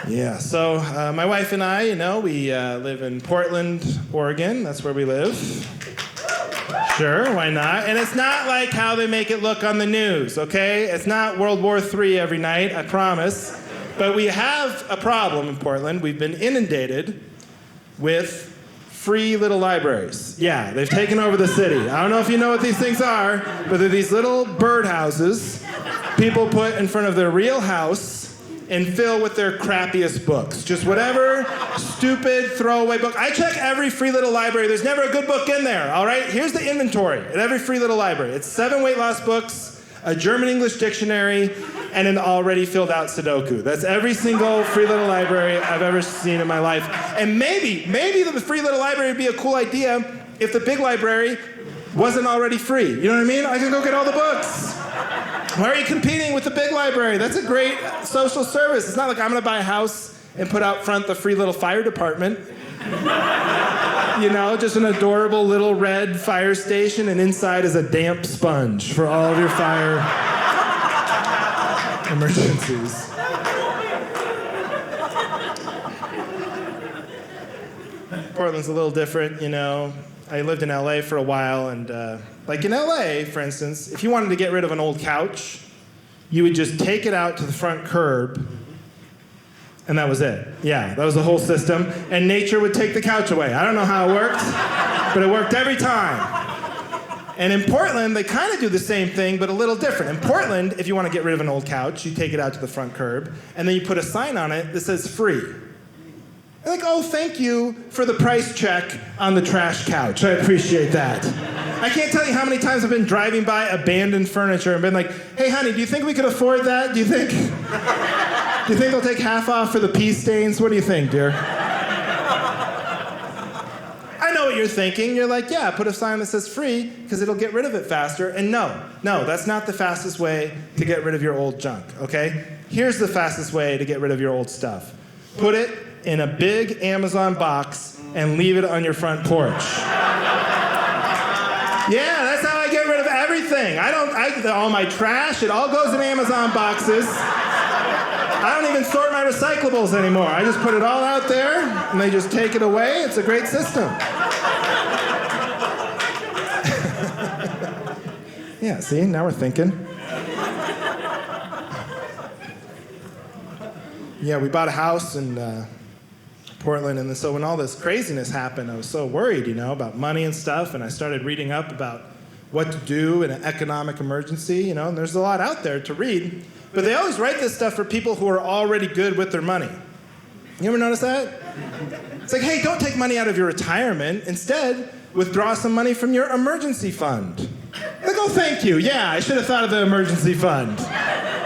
Yeah, so my wife and I, we live in Portland, Oregon. That's where we live. Sure, why not? And it's not like how they make it look on the news, okay? It's not World War III every night, I promise. But we have a problem in Portland. We've been inundated with free little libraries. Yeah, they've taken over the city. I don't know if you know what these things are, but they're these little birdhouses people put in front of their real house and fill with their crappiest books. Just whatever stupid throwaway book. I check every free little library. There's never a good book in there, all right? Here's the inventory at every free little library. It's 7 weight loss books, a German-English dictionary, and an already filled out Sudoku. That's every single free little library I've ever seen in my life. And maybe the free little library would be a cool idea if the big library wasn't already free. You know what I mean? I can go get all the books. Why are you competing with the big library? That's a great social service. It's not like I'm gonna buy a house and put out front the free little fire department. Just an adorable little red fire station, and inside is a damp sponge for all of your fire emergencies. Portland's a little different, I lived in LA for a while, and like in LA, for instance, if you wanted to get rid of an old couch, you would just take it out to the front curb, and that was it. Yeah, that was the whole system, and nature would take the couch away. I don't know how it worked, but it worked every time. And in Portland, they kind of do the same thing, but a little different. In Portland, if you want to get rid of an old couch, you take it out to the front curb, and then you put a sign on it that says free. And like, oh, thank you for the price check on the trash couch. I appreciate that. I can't tell you how many times I've been driving by abandoned furniture and been like, hey, honey, do you think we could afford that? Do you think they'll take half off for the pee stains? What do you think, dear? I know what you're thinking. You're like, yeah, put a sign that says free because it'll get rid of it faster. And no, that's not the fastest way to get rid of your old junk, okay? Here's the fastest way to get rid of your old stuff. Put it in a big Amazon box and leave it on your front porch. Yeah, that's how I get rid of everything. All my trash, it all goes in Amazon boxes. I don't even sort my recyclables anymore. I just put it all out there, and they just take it away. It's a great system. Yeah, see, now we're thinking. Yeah, we bought a house in Portland, and so when all this craziness happened, I was so worried, about money and stuff, and I started reading up about what to do in an economic emergency, and there's a lot out there to read, but they always write this stuff for people who are already good with their money. You ever notice that? It's like, hey, don't take money out of your retirement. Instead, withdraw some money from your emergency fund. Like, oh, thank you. Yeah, I should have thought of the emergency fund.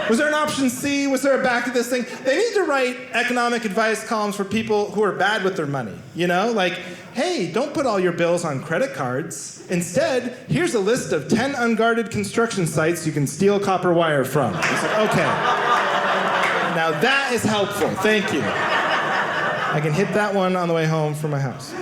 Was there an option C? Was there a back to this thing? They need to write economic advice columns for people who are bad with their money. Like, hey, don't put all your bills on credit cards. Instead, here's a list of 10 unguarded construction sites you can steal copper wire from. It's like, okay. Now that is helpful. Thank you. I can hit that one on the way home from my house.